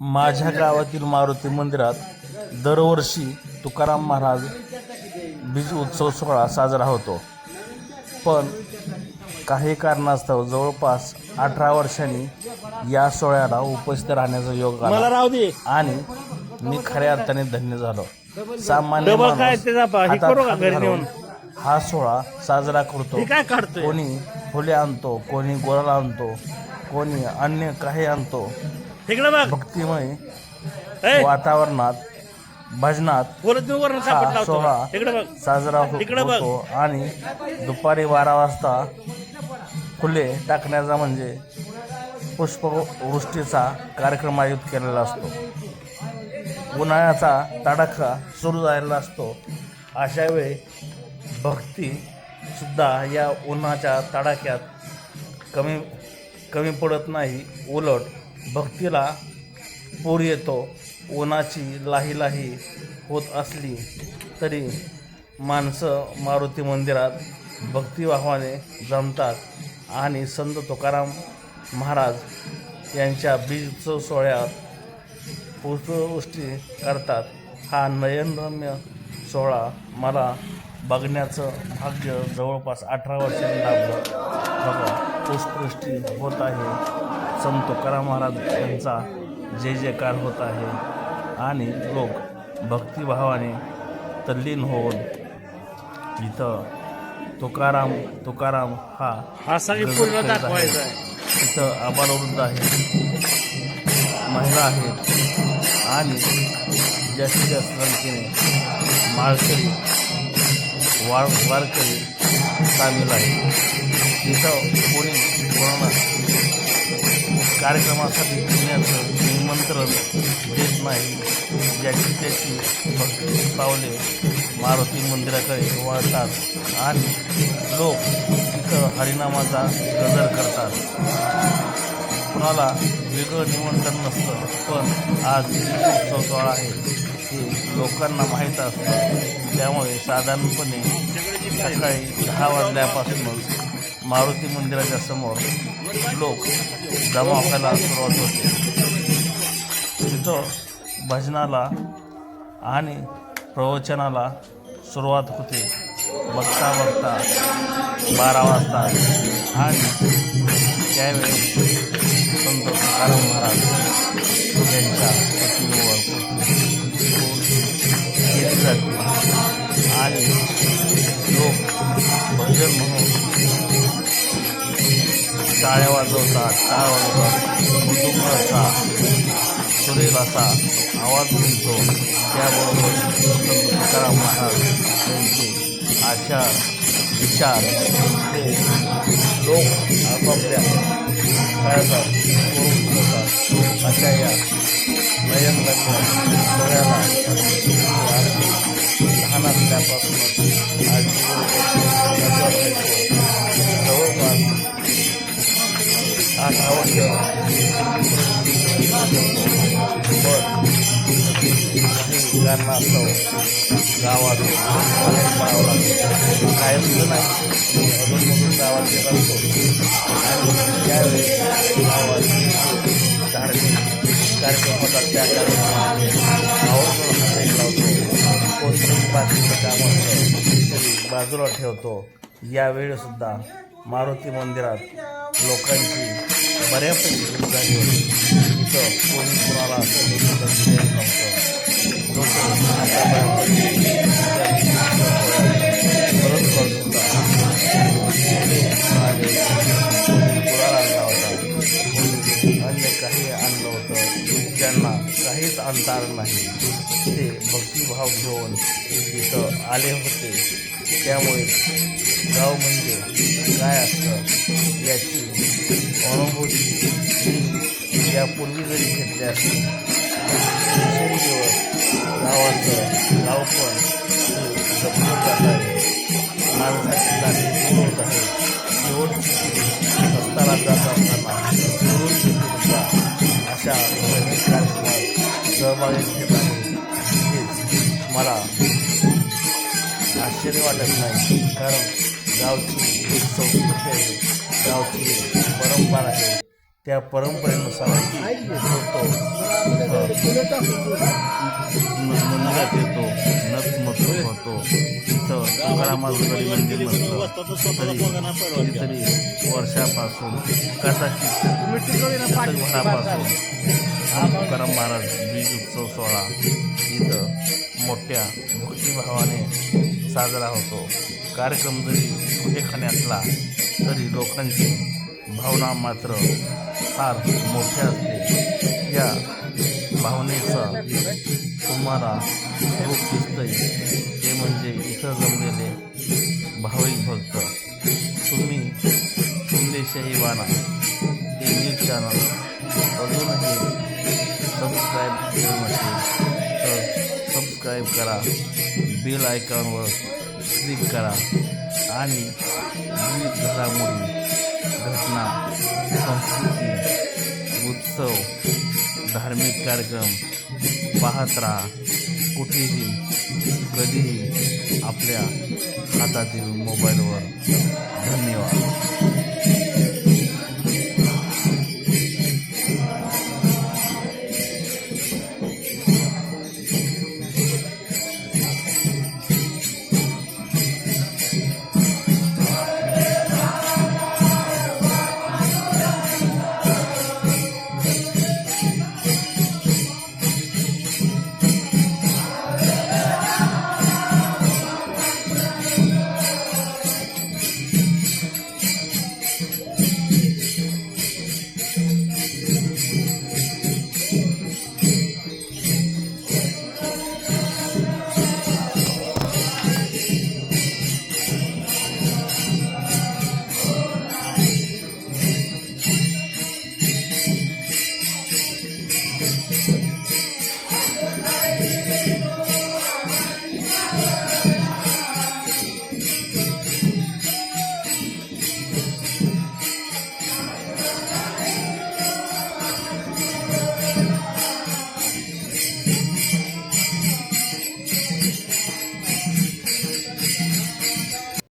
माझ्या गावातील मारुती मंदिरात दरवर्षी तुकाराम महाराज बीज उत्सव सोहळा साजरा होतो. पण काही कारणास्तव जवळपास 18 वर्षांनी या सोहळ्याला उपस्थित राहण्याचा योग आला आणि मी खऱ्या अर्थाने धन्य झालो. सामान्य माणूस हातात घालून हा सोहळा साजरा करतो. कोणी फुले आणतो, कोणी गुलाल आणतो, कोणी अन्य काही आणतो. भक्तिमय वातावरणात भजनात हा सोहळा साजरा होतो आणि दुपारी 12 वाजता फुले टाकण्याचा म्हणजे पुष्पवृष्टीचा कार्यक्रम आयोजित केलेला असतो. उन्हाळ्याचा तडाखा सुरू झालेला असतो. अशा वेळी भक्ती सुद्धा या उन्हाच्या तडाख्यात कमी पडत नाही. उलट भक्तीला पूर येतो. उन्हाची लाही होत असली तरी माणसं मारुती मंदिरात भक्तिभावाने जमतात आणि संत तुकाराम महाराज यांच्या बीज उत्सव सोहळ्यात पुष्पवृष्टी करतात. हा नयनरम्य सोहळा मला बघण्याचं भाग्य जवळपास 18 वर्षांनी लाभलं. बघा, पुष्पवृष्टी होत आहे, संत तुकाराम महाराज यांचा जय जयकार होत आहे आणि लोक भक्तिभावाने तल्लीन होऊन इथं तुकाराम हा दाखवायचा आहे. इथं आबालवृद्ध आहेत, महिला आहेत आणि जास्तीत जास्त संख्येने माळकरी वारकरी सामील आहेत. इथं कोणाला कार्यक्रमासाठी येण्याचं निमंत्रण देत नाही. ज्याची त्याची भक्ती पावले मारुती मंदिराकडे वळतात आणि लोक इथं हरिनामाचा गजर करतात. कुणाला वेगळं निमंत्रण नसतं, पण आज उत्सव सोहळा आहे हे लोकांना माहीत असतं. त्यामुळे साधारणपणे सकाळी 10 वाजल्यापासूनच मारुती मंदिराच्या समोर लोक जमा व्हायला सुरुवात होते. तिथं भजनाला आणि प्रवचनाला सुरुवात होते. बघता 12 वाजतात आणि त्यावेळी संत तुकाराम महाराज यांच्या प्रतिमेवर केली जाते आणि लोक भजन म्हणून टाळ्या वाजवतात, मृदुंग असा सुरेल असा आवाज मिळतो. त्याबरोबर संत तुकाराम महाराज यांचे आचार विचार हे लोक आपापल्या काळजात करून ठेवतात. अशा या नयनरम्य सोहळ्याला लहान असल्यापासूनच आज जवळपास 18 वर्ष पण काही कारणास्तव गावात बाहेर पडावं लागतं. कायमचं नाही, अधूनमधून गावात येत असतो आणि त्यावेळी गावात धार्मिक कार्यक्रम होतात. त्या कार्यक्रमामध्ये आवर्जून हात लावतो. कोणतंही बाकीचं काम असतं तरी बाजूला ठेवतो. यावेळीसुद्धा मारुती मंदिरात लोकांची बऱ्यापैकी गर्दी झाली होती. इथं कोणी कुणाला असं निमंत्रण देत नव्हतं. गुलाल आणला होता, अन्य काही आणलं होतं. ज्यांना काहीच आणता आलं नाही ते भक्तिभाव घेऊन इथं आले होते. त्यामुळे गाव म्हणजे काय असतं याची अनुभूती मी यापूर्वी जरी घेतली असती. दिवसेंदिवस गावाचं गावपण हे जपलं जात आहे. माणसाची जाती दूर होत आहे. शेवटची रस्त्याला जात असताना दुरून सुद्धा अशा धार्मिक कार्यक्रमात सहभागी घेत आहे. हेच मला आश्चर्य वाटत नाही, कारण गावची एक संस्कृती आहे, गावची परंपरा आहे. त्या परंपरेनुसार होतो. मंदिरात येतो, नतमस्तक होतो. तिथं तुकारामाचं मंदिर नसतं तरी वर्षापासून कदाचित शतकभरापासून तुकाराम महाराज बीज उत्सव सोहळा इथं मोठ्या भक्तिभावाने साजरा होतो. कार्यक्रम जरी छोटेखानी असला तरी लोकांची भावना मात्र फार मोठ्या असते. या भावनेचा तुम्हाला रूप दिसतंय ते म्हणजे इथं जमलेले भाविक भक्त. तुम्ही शिंदेशाही वाना हे न्यूज चॅनल अजूनही सबस्क्राईब केलं नसेल तर सबस्क्राईब करा, बेल आयकॉनवर क्लिक करा आणि विविध घडामोडी, घटना, संस्कृती, उत्सव, धार्मिक कार्यक्रम पाहत राहा. कुठेही कधीही आपल्या हातातील मोबाईलवर. धन्यवाद.